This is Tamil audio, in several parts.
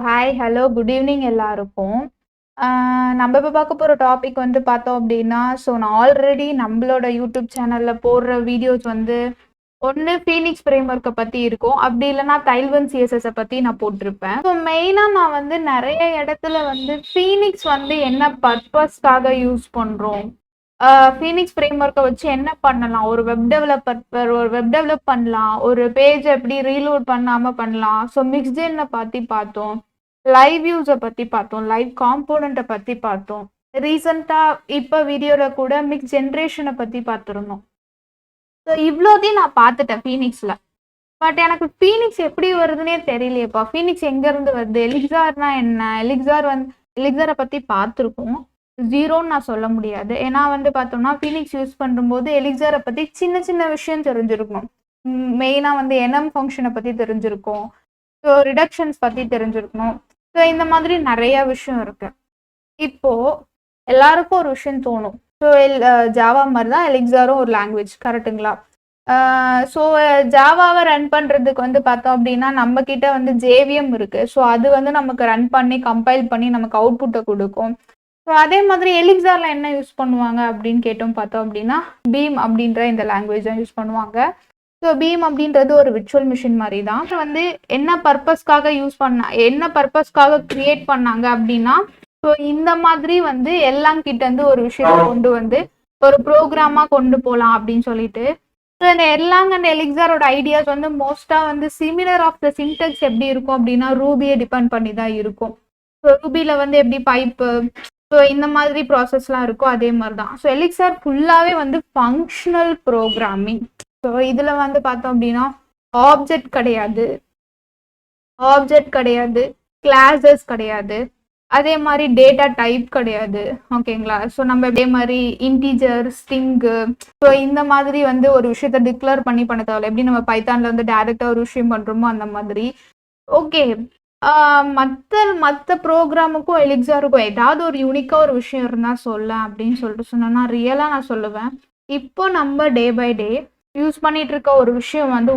ஹாய், ஹலோ, குட் ஈவினிங் எல்லாருக்கும். நம்ம இப்போ பார்க்க போகிற டாபிக் வந்து பார்த்தோம் அப்படின்னா, நான் ஆல்ரெடி நம்மளோட யூடியூப் சேனலில் போடுற வீடியோஸ் வந்து ஒன்று ஃபீனிக்ஸ் ஃப்ரேம்வொர்க்கை பற்றி இருக்கும், அப்படி இல்லைன்னா தைல்வன் சிஎஸ்எஸை பற்றி நான் போட்டிருப்பேன். மெயினாக நான் வந்து நிறைய இடத்துல வந்து ஃபீனிக்ஸ் வந்து என்ன பர்பஸ்க்காக யூஸ் பண்ணுறோம், ஃபீனிக்ஸ் ஃப்ரேம்வொர்க்கை வச்சு என்ன பண்ணலாம், ஒரு வெப் டெவலப் பண்ணலாம், ஒரு பேஜ் எப்படி ரீலோட் பண்ணாமல் பண்ணலாம். மிக்ஸ்டென்னை பற்றி பார்த்தோம், லைவ் வியூஸை பற்றி பார்த்தோம், லைவ் காம்போனண்ட்டை பற்றி பார்த்தோம். ரீசெண்டாக இப்போ வீடியோவில் கூட மிக்ஸ் ஜென்ரேஷனை பற்றி பார்த்துருந்தோம். இவ்வளோதையும் நான் பார்த்துட்டேன் ஃபீனிக்ஸில். பட் எனக்கு ஃபீனிக்ஸ் எப்படி வருதுன்னே தெரியலையேப்பா. ஃபீனிக்ஸ் எங்கேருந்து வருது, எலிக்சார்னா என்ன, எலிக்சாரை பற்றி பார்த்துருக்கோம். ஜீரோன்னு நான் சொல்ல முடியாது. ஏன்னா வந்து பார்த்தோம்னா ஃபீனிக்ஸ் யூஸ் பண்ணும்போது எலிக்சாரை பற்றி சின்ன சின்ன விஷயம் தெரிஞ்சிருக்கும். மெயினாக வந்து என்எம் ஃபங்க்ஷனை பற்றி தெரிஞ்சிருக்கும், ரிடக்ஷன்ஸ் பற்றி தெரிஞ்சிருக்கணும். இந்த மாதிரி நிறைய விஷயம் இருக்கு. இப்போது எல்லாருக்கும் ஒரு விஷயம் தோணும், ஜாவா மாதிரி தான் எலிக்சாரும் ஒரு லாங்குவேஜ், கரெக்டுங்களா? ஜாவாவை ரன் பண்ணுறதுக்கு வந்து பார்த்தோம் அப்படின்னா நம்ம கிட்ட வந்து ஜேவிஎம் இருக்குது. அது வந்து நமக்கு ரன் பண்ணி கம்பைல் பண்ணி நமக்கு அவுட்புட்டை கொடுக்கும். அதே மாதிரி எலிக்சாரில் என்ன யூஸ் பண்ணுவாங்க அப்படின்னு கேட்டோம் பார்த்தோம் அப்படின்னா பீம் அப்படின்ற இந்த லாங்குவேஜ் தான் யூஸ் பண்ணுவாங்க. பீம் அப்படின்றது ஒரு விர்ச்சுவல் மிஷின் மாதிரி தான். வந்து என்ன பர்பஸ்க்காக கிரியேட் பண்ணாங்க அப்படின்னா, இந்த மாதிரி வந்து எல்லாம் கிட்ட இருந்து ஒரு விஷயத்தை கொண்டு வந்து ஒரு ப்ரோக்ராமாக கொண்டு போகலாம் அப்படின்னு சொல்லிட்டு. இந்த எர்லாங் அண்ட் எலிக்சாரோட ஐடியாஸ் வந்து மோஸ்ட்டாக வந்து சிமிலர் ஆஃப் த சின்டெக்ஸ் எப்படி இருக்கும் அப்படின்னா ரூபியை டிபெண்ட் பண்ணி தான் இருக்கும். ரூபியில் வந்து எப்படி பைப்பு இந்த மாதிரி ப்ராசஸ்லாம் இருக்கும், அதே மாதிரி தான். எலிக்சார் ஃபுல்லாகவே வந்து ஃபங்க்ஷனல் ப்ரோக்ராமிங். இதில் வந்து பார்த்தோம் அப்படின்னா ஆப்ஜெக்ட் கிடையாது, கிளாஸஸ் கிடையாது, அதே மாதிரி டேட்டா டைப் கிடையாது, ஓகேங்களா? நம்ம இதே மாதிரி இன்டீஜர், ஸ்ட்ரிங்கு, இந்த மாதிரி வந்து ஒரு விஷயத்த டிக்ளேர் பண்ண தேவையில்ல. எப்படி நம்ம பைத்தானில் வந்து டைரெக்டாக ஒரு விஷயம் பண்ணுறோமோ அந்த மாதிரி. ஓகே, மற்ற ப்ரோக்ராமுக்கும் எலிக்சாருக்கும் ஏதாவது ஒரு யூனிக்காக ஒரு விஷயம் இருந்தால் சொல்ல அப்படின்னு சொல்லிட்டு சொன்னோன்னா ரியலாக நான் சொல்லுவேன். இப்போ நம்ம டே பை டே யூஸ் பண்ணிட்டு இருக்க ஒரு விஷயம் வந்து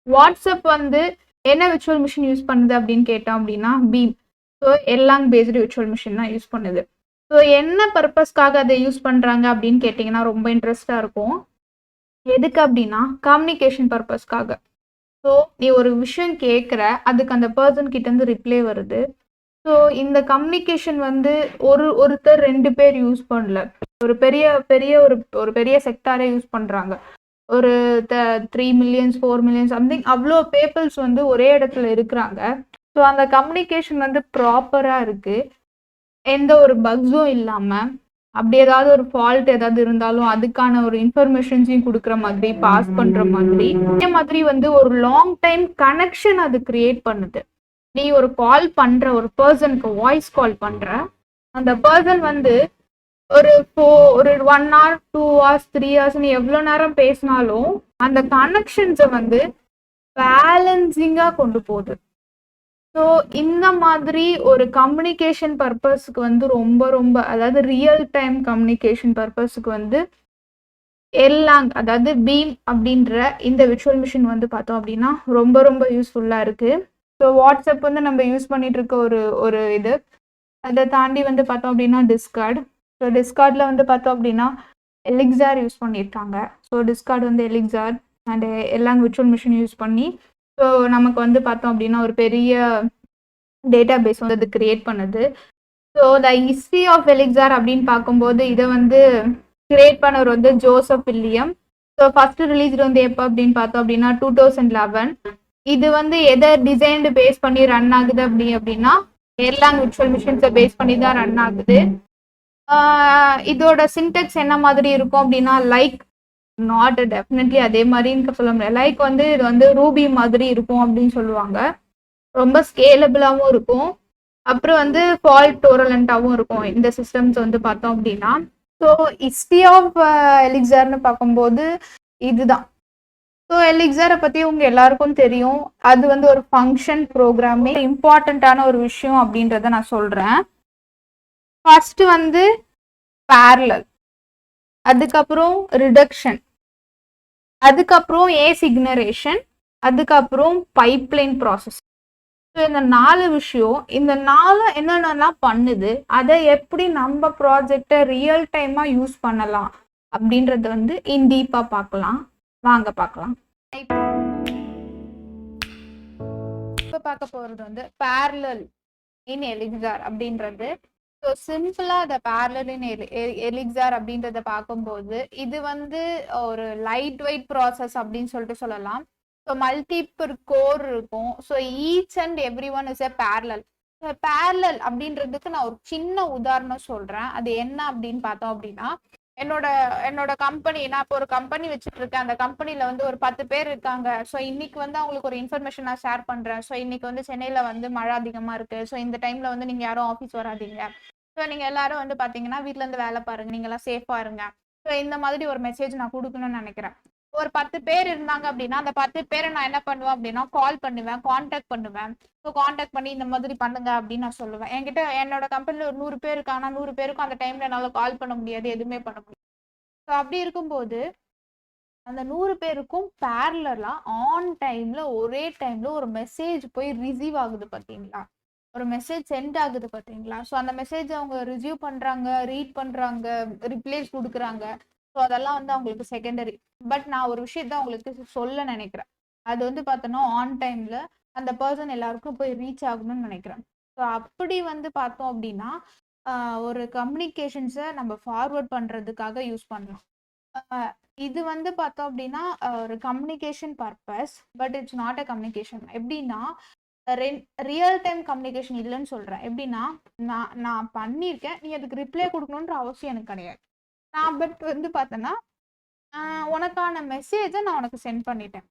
வாட்ஸ்அப் வந்து என்ன விர்ச்சுவல் மிஷின் யூஸ் பண்ணுது அப்படின்னு கேட்டோம் அப்படின்னா பீம். எல்லாம் பேஸ்டு விர்ச்சுவல் மிஷின் தான் யூஸ் பண்ணுது. என்ன பர்பஸ்க்காக அதை யூஸ் பண்ணுறாங்க அப்படின்னு கேட்டிங்கன்னா ரொம்ப இன்ட்ரெஸ்டாக இருக்கும். எதுக்கு அப்படின்னா கம்யூனிகேஷன் பர்பஸ்க்காக. நீ ஒரு விஷயம் கேட்குற, அதுக்கு அந்த பர்சன் கிட்டேருந்து ரிப்ளை வருது. இந்த கம்யூனிகேஷன் வந்து ஒருத்தர் 2 பேர் யூஸ் பண்ணல, ஒரு பெரிய செக்டாரே யூஸ் பண்ணுறாங்க. ஒரு 3 மில்லியன்ஸ் 4 மில்லியன்ஸ் சம்திங் அவ்வளோ பீப்புள்ஸ் வந்து ஒரே இடத்துல இருக்கிறாங்க. அந்த கம்யூனிகேஷன் வந்து ப்ராப்பராக இருக்குது, எந்த ஒரு பக்ஸும் இல்லாமல். அப்படி ஏதாவது ஒரு ஃபால்ட் ஏதாவது இருந்தாலும் அதுக்கான ஒரு இன்ஃபர்மேஷன்ஸையும் கொடுக்குற மாதிரி, பாஸ் பண்ணுற மாதிரி. அதே மாதிரி வந்து ஒரு லாங் டைம் கனெக்ஷன் அது கிரியேட் பண்ணுது. நீ ஒரு கால் பண்ணுற, ஒரு பர்சனுக்கு வாய்ஸ் கால் பண்ணுற, அந்த பர்சன் வந்து ஒரு 1 hour 2 hours 3 hours நீ எவ்வளோ நேரம் பேசினாலும் அந்த கனெக்ஷன்ஸை வந்து பேலன்சிங்காக கொண்டு போகுது. இந்த மாதிரி ஒரு கம்யூனிகேஷன் பர்பஸ்க்கு வந்து ரொம்ப அதாவது ரியல் டைம் கம்யூனிகேஷன் பர்பஸ்க்கு வந்து எல்லாம், அதாவது பீம் அப்படின்ற இந்த விர்ச்சுவல் மிஷின் வந்து பார்த்தோம் அப்படின்னா ரொம்ப யூஸ்ஃபுல்லாக இருக்குது. வாட்ஸ்அப் வந்து நம்ம யூஸ் பண்ணிட்டு இருக்க ஒரு இது. அதை தாண்டி வந்து பார்த்தோம் அப்படின்னா டிஸ்கார்டில் வந்து பார்த்தோம் அப்படின்னா எலிக்சார் யூஸ் பண்ணியிருக்காங்க. டிஸ்கார்ட் வந்து எலிக்சார் அண்ட் எல்லாம் விர்ச்சுவல் மிஷின் யூஸ் பண்ணி நமக்கு வந்து பார்த்தோம் அப்படின்னா ஒரு பெரிய டேட்டா பேஸ் வந்து அது கிரியேட் பண்ணுது. த ஹிஸ்ட்ரி ஆஃப் எலிக்சார் அப்படின்னு பார்க்கும்போது இதை வந்து கிரியேட் பண்ணவர் வந்து ஜோசப் வில்லியம். ஃபர்ஸ்ட் ரிலீஸ் வந்து எப்போ அப்படின்னு பார்த்தோம் அப்படின்னா 2011. இது வந்து எதை டிசைன்டு பேஸ் பண்ணி ரன் ஆகுது அப்படின்னா எர்லாங் விர்ச்சுவல் மிஷின்ஸை பேஸ் பண்ணி தான் ரன் ஆகுது. இதோட சின்டெக்ஸ் என்ன மாதிரி இருக்கும் அப்படின்னா லைக் நாட் டெஃபினெட்லி அதே மாதிரின்னு சொல்ல முடியாது. லைக் வந்து இது வந்து ரூபி மாதிரி இருக்கும் அப்படின்னு சொல்லுவாங்க. ரொம்ப ஸ்கேலபிளாகவும் இருக்கும், அப்புறம் வந்து ஃபால்ட் டோலரண்ட்டாகவும் இருக்கும் இந்த சிஸ்டம்ஸ் வந்து பார்த்தோம் அப்படின்னா. ஹிஸ்ட்ரி ஆஃப் எலிக்சார்னு பார்க்கும்போது இதுதான். எலிக்சாரை பற்றி உங்கள் எல்லாருக்கும் தெரியும், அது வந்து ஒரு ஃபங்க்ஷன் ப்ரோக்ராமிங் இம்பார்ட்டண்ட்டான ஒரு விஷயம் அப்படின்றத நான் சொல்கிறேன். ஃபர்ஸ்ட் வந்து parallel, அதுக்கப்புறம் ரிடக்ஷன், அதுக்கப்புறம் ஏசிக்னரேஷன், அதுக்கப்புறம் பைப்லைன் ப்ராசஸ். ஸோ இந்த 4 விஷயம், இந்த 4 என்னென்னலாம் பண்ணுது, அதை எப்படி நம்ம ப்ராஜெக்டை ரியல் டைமா யூஸ் பண்ணலாம் அப்படின்றது வந்து இன் டீப்பா பார்க்கலாம். வாங்க பார்க்கலாம். இப்போ பார்க்க போறது வந்து parallel in Elixir அப்படின்றது. ஸோ சிம்பிளா இந்த parallel in Elixir அப்படின்றத பார்க்கும்போது இது வந்து ஒரு லைட் வெயிட் ப்ராசஸ் அப்படின்னு சொல்லிட்டு சொல்லலாம். ஸோ மல்டிபிள் கோர் இருக்கும். So each and every one is a parallel. parallel அப்படின்றதுக்கு நான் ஒரு சின்ன உதாரணம் சொல்றேன். அது என்ன அப்படின்னு பார்த்தோம் அப்படின்னா, என்னோட கம்பெனி, நான் இப்போ ஒரு கம்பெனி வச்சுட்டு இருக்கேன். அந்த கம்பெனில வந்து ஒரு 10 பேர் இருக்காங்க. ஸோ இன்னைக்கு வந்து அவங்களுக்கு ஒரு இன்ஃபர்மேஷன் நான் ஷேர் பண்றேன். ஸோ இன்னைக்கு வந்து சென்னையில வந்து மழை அதிகமா இருக்கு. ஸோ இந்த டைம்ல வந்து நீங்க யாரும் ஆஃபீஸ் வராதீங்க. ஸோ நீங்க எல்லாரும் வந்து பாத்தீங்கன்னா வீட்ல இருந்து வேலை பாருங்க, நீங்க எல்லாம் சேஃபா இருங்க. ஸோ இந்த மாதிரி ஒரு மெசேஜ் நான் கொடுக்கணும்னு நினைக்கிறேன். ஒரு 10 பேர் இருந்தாங்க அப்படின்னா, அந்த 10 பேரை நான் என்ன பண்ணுவேன் அப்படின்னா, கால் பண்ணுவேன், கான்டாக்ட் பண்ணுவேன். ஸோ கான்டாக்ட் பண்ணி இந்த மாதிரி பண்ணுங்க அப்படின்னு நான் சொல்லுவேன். என்கிட்ட என்னோட கம்பெனில ஒரு 100 பேர் இருக்காங்க. 100 பேருக்கும் அந்த டைம்ல என்னால கால் பண்ண முடியாது, எதுவுமே பண்ண முடியாது. ஸோ அப்படி இருக்கும்போது அந்த 100 பேருக்கும் பேரலா ஆன் டைம்ல ஒரே டைம்ல ஒரு மெசேஜ் போய் ரிசீவ் ஆகுது பாத்தீங்களா, ஒரு மெசேஜ் சென்ட் ஆகுது பாத்தீங்களா. ஸோ அந்த மெசேஜ் அவங்க ரிசீவ் பண்றாங்க, ரீட் பண்றாங்க, ரிப்ளைஸ் கொடுக்குறாங்க. ஸோ அதெல்லாம் வந்து அவங்களுக்கு செகண்டரி. பட் நான் ஒரு விஷயத்த அவங்களுக்கு சொல்ல நினைக்கிறேன். அது வந்து பார்த்தோன்னா ஆன் டைம்ல அந்த பர்சன் எல்லாருக்கும் போய் ரீச் ஆகணும்னு நினைக்கிறேன். ஸோ அப்படி வந்து பார்த்தோம் அப்படின்னா ஒரு கம்யூனிகேஷன்ஸை நம்ம ஃபார்வர்ட் பண்றதுக்காக யூஸ் பண்ணலாம். இது வந்து பார்த்தோம் அப்படின்னா ஒரு communication purpose, but it's not a communication. எப்படின்னா ரியல் டைம் கம்யூனிகேஷன் இல்லைன்னு சொல்றேன். எப்படின்னா நான் பண்ணியிருக்கேன், நீ அதுக்கு ரிப்ளை கொடுக்கணுன்ற அவசியம் எனக்கு கிடையாது. நான் பட் வந்து பார்த்தேன்னா உனக்கான மெசேஜை நான் உனக்கு சென்ட் பண்ணிட்டேன்.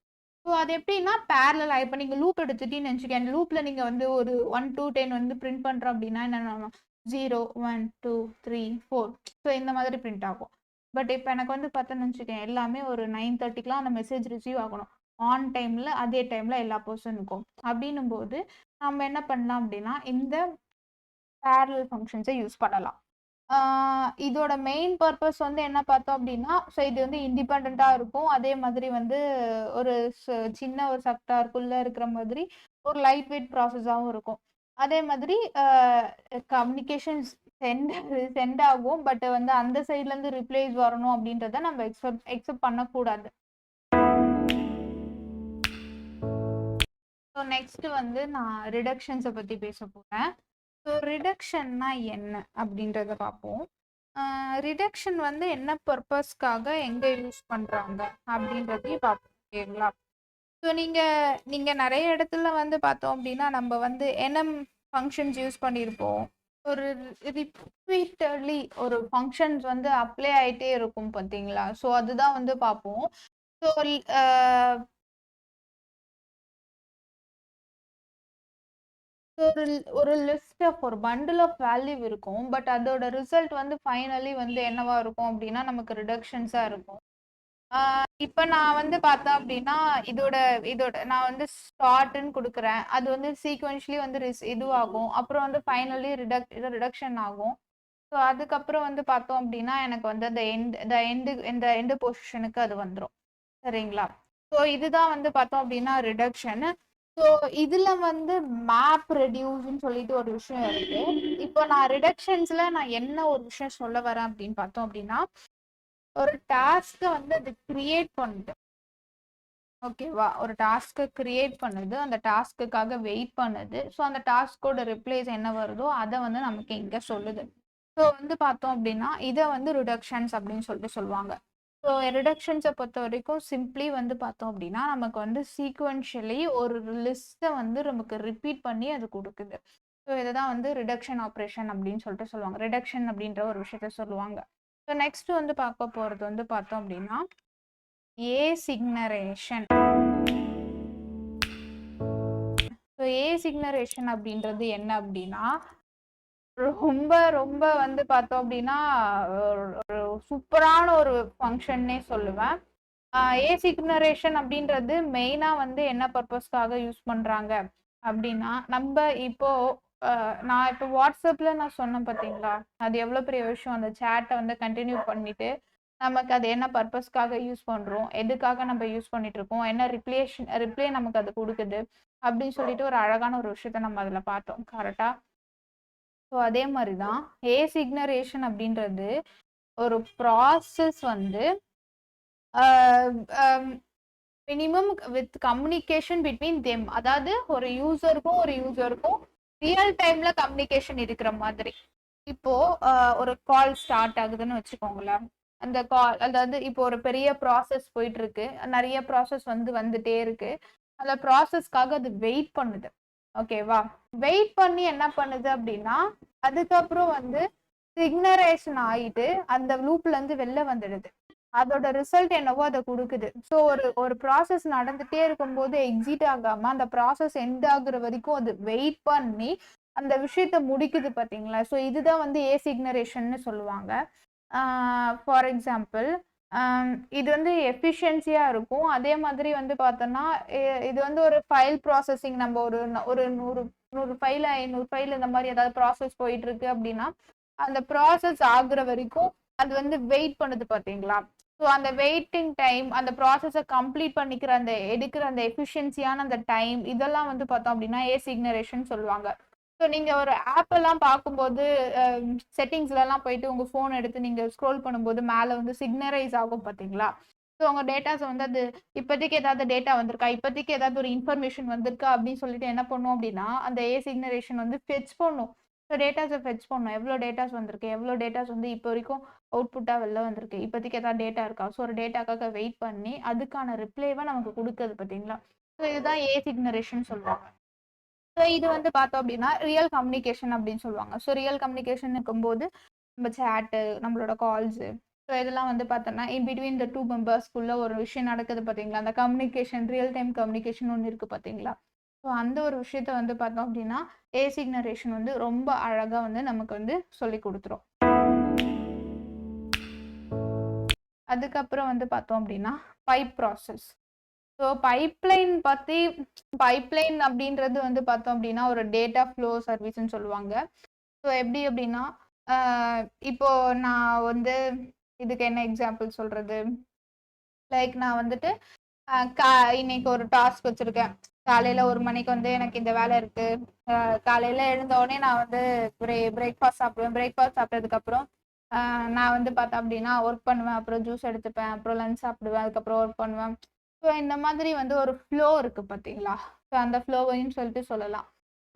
ஸோ அது எப்படின்னா பேரலா, இப்போ நீங்கள் லூப் எடுத்துட்டீங்கன்னு நினச்சிக்கேன். லூப்பில் நீங்கள் வந்து ஒரு 1 to 10 வந்து பிரிண்ட் பண்ணுறோம் அப்படின்னா என்ன, 0 1 2 3 4 ஸோ இந்த மாதிரி பிரிண்ட் ஆகும். பட் இப்போ எனக்கு வந்து பார்த்தோன்னு வச்சுக்கேன், எல்லாமே ஒரு 9:30க்குலாம் அந்த மெசேஜ் ரிசீவ் ஆகணும் ஆன் டைமில், அதே டைமில் எல்லா பர்சனுக்கும். அப்படின்னும் போது நம்ம என்ன பண்ணலாம் அப்படின்னா இந்த பேரலல் ஃபங்க்ஷன்ஸை யூஸ் பண்ணலாம். இதோட மெயின் பர்பஸ் வந்து என்ன பார்த்தோம் அப்படின்னா, ஸோ இது வந்து இண்டிபெண்ட்டாக இருக்கும். அதே மாதிரி வந்து ஒரு சின்ன ஒரு செக்டாருக்குள்ள இருக்கிற மாதிரி ஒரு லைட் வெயிட் ப்ராசஸாகவும் இருக்கும். அதே மாதிரி கம்யூனிகேஷன்ஸ் சென்ட் ஆகும். பட் வந்து அந்த சைட்லேருந்து ரிப்ளைஸ் வரணும் அப்படின்றத நம்ம எக்ஸெப்ட் பண்ணக்கூடாது. ஸோ நெக்ஸ்ட் வந்து நான் ரிடக்ஷன்ஸை பற்றி பேச போகிறேன். ஸோ ரிடக்ஷன்னா என்ன அப்படின்றத பார்ப்போம். ரிடக்ஷன் வந்து என்ன பர்பஸ்க்காக எங்கே யூஸ் பண்ணுறாங்க அப்படின்றதையும் பார்ப்போம். ஓகேங்களா. ஸோ நீங்கள் நிறைய இடத்துல வந்து பார்த்தோம் அப்படின்னா நம்ம வந்து NM ஃபங்க்ஷன்ஸ் யூஸ் பண்ணியிருப்போம். ஒரு ரிப்பீட்டட்லி ஒரு ஃபங்க்ஷன்ஸ் வந்து அப்ளை ஆகிட்டே இருக்கும் பார்த்தீங்களா. ஸோ அதுதான் வந்து பார்ப்போம். ஸோ ஒரு லிஸ்ட் ஆஃப் ஒரு பண்டில் ஆஃப் வேல்யூ இருக்கும். பட் அதோட ரிசல்ட் வந்து ஃபைனலி வந்து என்னவா இருக்கும் அப்படின்னா நமக்கு ரிடக்ஷன்ஸா இருக்கும். இப்போ நான் வந்து பார்த்தேன் அப்படின்னா இதோட நான் வந்து ஸ்டார்ட்னு கொடுக்குறேன். அது வந்து சீக்வென்ஷியலி வந்து இதுவாகும். அப்புறம் வந்து ஃபைனலி ரிடக்ஷன் ஆகும். ஸோ அதுக்கப்புறம் வந்து பார்த்தோம் அப்படின்னா எனக்கு வந்து இந்த எண்டு பொசிஷனுக்கு அது வந்துடும். சரிங்களா. ஸோ இதுதான் வந்து பார்த்தோம் அப்படின்னா ரிடக்ஷன். ஸோ இதுல வந்து மேப் ரெடியூஸ்ன்னு சொல்லிட்டு ஒரு விஷயம் இருக்கு. இப்போ நான் ரிடக்ஷன்ஸ்ல நான் என்ன ஒரு விஷயம் சொல்ல வரேன் அப்படின்னு பார்த்தோம் அப்படின்னா, ஒரு டாஸ்க்கை வந்து அது கிரியேட் பண்ணுது. ஓகேவா. ஒரு டாஸ்க்கை கிரியேட் பண்ணுது, அந்த டாஸ்க்குக்காக வெயிட் பண்ணுது. ஸோ அந்த டாஸ்கோட ரிப்ளைஸ் என்ன வருதோ அதை வந்து நமக்கு இங்கே சொல்லுது. ஸோ வந்து பார்த்தோம் அப்படின்னா இதை வந்து ரிடக்ஷன்ஸ் அப்படின்னு சொல்லிட்டு சொல்லுவாங்க. ஸோ ரிடக்ஷன்ஸை பொறுத்த வரைக்கும் சிம்பிளி வந்து பார்த்தோம் அப்படின்னா நமக்கு வந்து சீக்வென்ஷியலி ஒரு லிஸ்ட்டை வந்து நமக்கு ரிப்பீட் பண்ணி அது கொடுக்குது. ஸோ இதை தான் வந்து ரிடக்ஷன் ஆப்ரேஷன் அப்படின்னு சொல்லிட்டு சொல்லுவாங்க. ரிடக்ஷன் அப்படின்ற ஒரு விஷயத்த சொல்லுவாங்க. ஸோ நெக்ஸ்ட் வந்து பார்க்க போகிறது வந்து பார்த்தோம் அப்படின்னா ஏசிக்னரேஷன். ஸோ ஏசிக்னரேஷன் அப்படின்றது என்ன அப்படின்னா ரொம்ப ரொம்ப வந்து பார்த்தோம் அப்படின்னா ஒரு சூப்பரான ஒரு ஃபங்க்ஷன்னே சொல்லுவேன். ஏசிக்னரேஷன் அப்படின்றது மெயினாக வந்து என்ன பர்பஸ்க்காக யூஸ் பண்ணுறாங்க அப்படின்னா, நம்ம இப்போ நான் இப்போ வாட்ஸ்அப்பில் நான் சொன்னேன் பார்த்தீங்களா, அது எவ்வளோ பெரிய விஷயம். அந்த சேட்டை வந்து கண்டினியூ பண்ணிட்டு நமக்கு அது என்ன பர்பஸ்க்காக யூஸ் பண்றோம், எதுக்காக நம்ம யூஸ் பண்ணிட்டு இருக்கோம், என்ன ரிப்ளே நமக்கு அது கொடுக்குது அப்படின்னு சொல்லிட்டு ஒரு அழகான ஒரு விஷயத்த நம்ம அதுல பார்த்தோம். கரெக்டா? ஸோ அதே மாதிரி தான் ஏசிக்னரேஷன் அப்படின்றது ஒரு ப்ராசஸ் வந்து minimum with communication between them, அதாவது ஒரு யூசருக்கும் ரியல் டைம்ல கம்யூனிகேஷன் இருக்கிற மாதிரி. இப்போ ஒரு கால் ஸ்டார்ட் ஆகுதுன்னு வச்சுக்கோங்களேன். அந்த கால் அதாவது இப்போ ஒரு பெரிய ப்ராசஸ் போயிட்டு இருக்கு, நிறைய ப்ராசஸ் வந்துட்டே இருக்கு. அந்த ப்ராசஸ்க்காக அது வெயிட் பண்ணுது. ஓகேவா? வெயிட் பண்ணி என்ன பண்ணுது அப்படின்னா அதுக்கப்புறம் சிக்னரேஷன் ஆயிட்டு அந்த லூப்ல இருந்து வெளில வந்துடுது. அதோட ரிசல்ட் என்னவோ அதை கொடுக்குது. ஸோ ஒரு ப்ராசஸ் நடந்துட்டே இருக்கும்போது எக்ஸிட் ஆகாம அந்த ப்ராசஸ் எண்ட் ஆகுற வரைக்கும் அது வெயிட் பண்ணி அந்த விஷயத்த முடிக்குது பாத்தீங்களா? ஸோ இதுதான் ஏசிக்னரேஷன்னு சொல்லுவாங்க. ஃபார் எக்ஸாம்பிள் இது எஃபிஷியன்சியா இருக்கும். அதே மாதிரி பார்த்தோம்னா இது ஒரு ஃபைல் ப்ராசஸிங். நம்ம ஒரு 100 ஃபைல் 500 ஃபைல் இந்த மாதிரி ஏதாவது ப்ராசஸ் போயிட்டு இருக்கு அப்படின்னா அந்த ப்ராசஸ் ஆகுற வரைக்கும் அது வெயிட் பண்ணுது பாத்தீங்களா? ஸோ அந்த வெயிட்டிங் டைம், அந்த ப்ராசஸை கம்ப்ளீட் பண்ணிக்கிற அந்த எடுக்கிற அந்த எஃபிஷியன்சியான அந்த டைம், இதெல்லாம் பார்த்தோம் அப்படின்னா ஏசிக்னரேஷன் சொல்லுவாங்க. ஸோ நீங்க ஒரு ஆப் எல்லாம் பார்க்கும்போது செட்டிங்ஸ்ல எல்லாம் போயிட்டு உங்க போன் எடுத்து நீங்க ஸ்க்ரோல் பண்ணும்போது மேல சிக்னரைஸ் ஆகும் பாத்தீங்களா? ஸோ உங்க டேட்டாஸ் அது இப்போதைக்கு ஏதாவது டேட்டா வந்திருக்கா, இப்போதைக்கு ஏதாவது ஒரு இன்ஃபர்மேஷன் வந்திருக்கா அப்படின்னு சொல்லிட்டு என்ன பண்ணும் அப்படின்னா அந்த ஏசிக்னரேஷன் ஃபெச் பண்ணும். ஸோ டேட்டாஸை ஃபெச் பண்ணும். எவ்வளோ டேட்டாஸ் வந்திருக்கு, எவ்வளோ டேட்டாஸ் இப்போ வரைக்கும் அவுட்புட்டாக வெளில வந்திருக்கு, இப்போதைக்கு ஏதாவது டேட்டா இருக்கா. ஸோ ஒரு டேட்டாக்காக வெயிட் பண்ணி அதுக்கான ரிப்ளைவை நமக்கு கொடுக்குது பார்த்தீங்களா? ஸோ இதுதான் ஏசிக்னரேஷன் சொல்லுவாங்க. ஸோ இது பார்த்தோம் அப்படின்னா ரியல் கம்யூனிகேஷன் அப்படின்னு சொல்லுவாங்க. ஸோ ரியல் கம்யூனிகேஷன் இருக்கும்போது நம்ம சேட்டு, நம்மளோட கால்ஸு, ஸோ இதெல்லாம் பார்த்தோம்னா இன் பிட்வீன் த டூ மெம்பர்ஸ்க்குள்ள ஒரு விஷயம் நடக்குது பார்த்தீங்களா? அந்த கம்யூனிகேஷன், ரியல் டைம் கம்யூனிகேஷன் ஒன்று இருக்குது பார்த்தீங்களா? ஸோ அந்த ஒரு விஷயத்த பார்த்தோம் அப்படின்னா ஏசிக்னரேஷன் ரொம்ப அழகாக நமக்கு சொல்லி கொடுத்துரும். அதுக்கப்புறம் பார்த்தோம் அப்படின்னா பைப் ப்ராசஸ். ஸோ பைப்லைன் அப்படின்றது பார்த்தோம் அப்படின்னா ஒரு டேட்டா ஃப்ளோ சர்வீஸ்ன்னு சொல்லுவாங்க. ஸோ எப்படி அப்படின்னா இப்போ நான் இதுக்கு என்ன எக்ஸாம்பிள் சொல்றது, லைக் நான் இன்னைக்கு ஒரு டாஸ்க் வச்சிருக்கேன். காலையில 1 மணிக்கு எனக்கு இந்த வேலை இருக்கு. காலையில எழுந்த உடனே நான் பிரேக்ஃபாஸ்ட் சாப்பிடுவேன். பிரேக்ஃபாஸ்ட் சாப்பிட்டதுக்கு அப்புறம் நான் பார்த்தேன் அப்படின்னா ஒர்க் பண்ணுவேன், அப்புறம் ஜூஸ் எடுத்துப்பேன், அப்புறம் லஞ்ச் சாப்பிடுவேன், அதுக்கப்புறம் ஒர்க் பண்ணுவேன். ஸோ இந்த மாதிரி ஒரு ஃப்ளோ இருக்கு பார்த்தீங்களா? ஸோ அந்த ஃப்ளோவையும் சொல்லிட்டு சொல்லலாம்.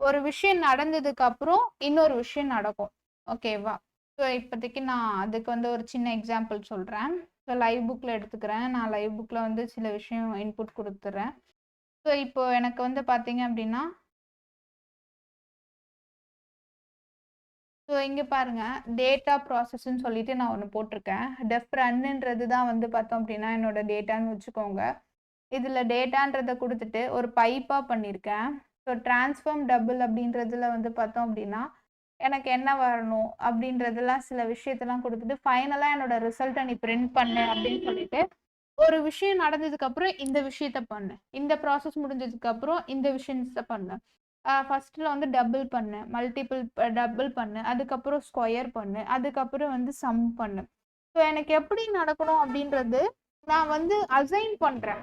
ஒரு விஷயம் நடந்ததுக்கு அப்புறம் இன்னொரு விஷயம் நடக்கும். ஓகேவா? ஸோ இப்போதைக்கு நான் அதுக்கு ஒரு சின்ன எக்ஸாம்பிள் சொல்கிறேன். ஸோ லைவ் புக்கில் எடுத்துக்கிறேன். நான் லைவ் புக்கில் சில விஷயம் இன்புட் கொடுத்துட்றேன். ஸோ இப்போ எனக்கு பார்த்தீங்க அப்படின்னா ஸோ இங்கே பாருங்க, டேட்டா ப்ராசஸ்ன்னு சொல்லிட்டு நான் ஒன்று போட்டிருக்கேன். டெஃப் ரன்னுன்றது தான் பார்த்தோம் அப்படின்னா என்னோட டேட்டான்னு வச்சுக்கோங்க. இதில் டேட்டான்றதை கொடுத்துட்டு ஒரு பைப்பாக பண்ணியிருக்கேன். ஸோ டிரான்ஸ்ஃபார்ம் டபுள் அப்படின்றதுல பார்த்தோம் அப்படின்னா எனக்கு என்ன வரணும் அப்படின்றதெல்லாம் சில விஷயத்தெல்லாம் கொடுத்துட்டு ஃபைனலாக என்னோட ரிசல்ட்டை நீ பிரிண்ட் பண்ணு அப்படின்னு சொல்லிட்டு ஒரு விஷயம் நடந்ததுக்கு அப்புறம் இந்த விஷயத்த பண்ணு, இந்த ப்ராசஸ் முடிஞ்சதுக்கு அப்புறம் இந்த விஷயத்த பண்ணு. ஃபர்ஸ்ட்ல டபுள் பண்ணு, மல்டிபிள் டபுள் பண்ணு, அதுக்கப்புறம் ஸ்கொயர் பண்ணு, அதுக்கப்புறம் சம் பண்ணு. ஸோ எனக்கு எப்படி நடக்கணும் அப்படின்றது நான் அசைன் பண்றேன்.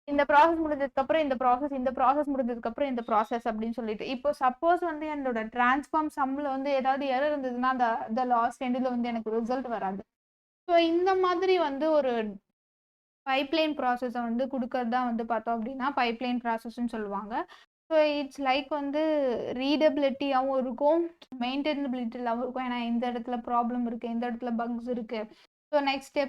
இந்த ப்ராசஸ் முடிஞ்சதுக்கு அப்புறம் இந்த ப்ராசஸ், இந்த ப்ராசஸ் முடிஞ்சதுக்கு அப்புறம் இந்த ப்ராசஸ் அப்படின்னு சொல்லிட்டு. இப்போ சப்போஸ் என்னோட டிரான்ஸ்ஃபார்ம் சம்ல ஏதாவது எரர் இருந்ததுன்னா அந்த லாஸ்ட் எண்டில் எனக்கு ரிசல்ட் வராது. ஸோ இந்த மாதிரி ஒரு பைப்லைன் ப்ராசஸை கொடுக்கறது தான் பார்த்தோம் அப்படின்னா பைப்லைன் ப்ராசஸ்ன்னு சொல்லுவாங்க. ஸோ இட்ஸ் லைக் ரீடபிலிட்டியாகவும் இருக்கும், மெயின்டெனபிலிட்டியாகவும் இருக்கும். ஏன்னா இந்த இடத்துல ப்ராப்ளம் இருக்குது, இந்த இடத்துல பக்ஸ் இருக்குது. ஸோ நெக்ஸ்ட்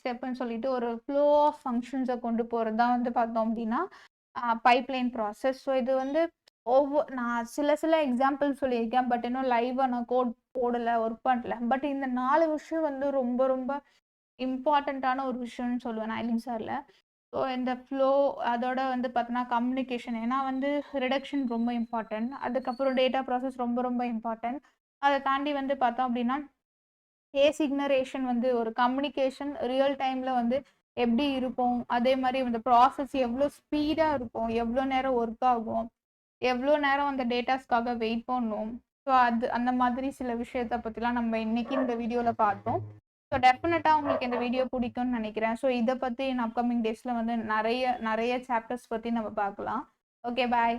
ஸ்டெப்னு சொல்லிட்டு ஒரு ஃப்ளோ ஆஃப் ஃபங்க்ஷன்ஸை கொண்டு போகிறது தான் பார்த்தோம் அப்படின்னா பைப்லைன் ப்ராசஸ். ஸோ இது நான் சில எக்ஸாம்பிள் சொல்லியிருக்கேன். பட் இன்னும் லைவாக நான் கோட் போடலை, ஒர்க் பண்ணல. பட் இந்த 4 விஷயம் ரொம்ப ரொம்ப இம்பார்ட்டண்ட்டான ஒரு விஷயம்னு சொல்லுவேன் நான் எலிக்சர்ல. ஸோ இந்த ஃப்ளோ அதோட பார்த்தோன்னா கம்யூனிகேஷன், ஏன்னா ரிடக்ஷன் ரொம்ப இம்பார்ட்டன்ட். அதுக்கப்புறம் டேட்டா ப்ராசஸ் ரொம்ப ரொம்ப இம்பார்ட்டன்ட். அதை தாண்டி பார்த்தோம் அப்படின்னா ஏசிக்னரேஷன் ஒரு கம்யூனிகேஷன் ரியல் டைமில் எப்படி இருக்கும், அதே மாதிரி இந்த ப்ராசஸ் எவ்வளோ ஸ்பீடாக இருக்கும், எவ்வளோ நேரம் ஒர்க் ஆகும், எவ்வளோ நேரம் அந்த டேட்டாஸ்க்காக வெயிட் பண்ணும். ஸோ அந்த மாதிரி சில விஷயத்தை பற்றிலாம் நம்ம இன்னைக்கு இந்த வீடியோவில் பார்த்தோம். ஸோ டெஃபினட்டா உங்களுக்கு இந்த வீடியோ பிடிக்கும்னு நினைக்கிறேன். ஸோ இத பத்தி அப்கமிங் டேஸ்ல வந்து நிறைய சாப்டர்ஸ் பத்தி நம்ம பார்க்கலாம். Okay bye.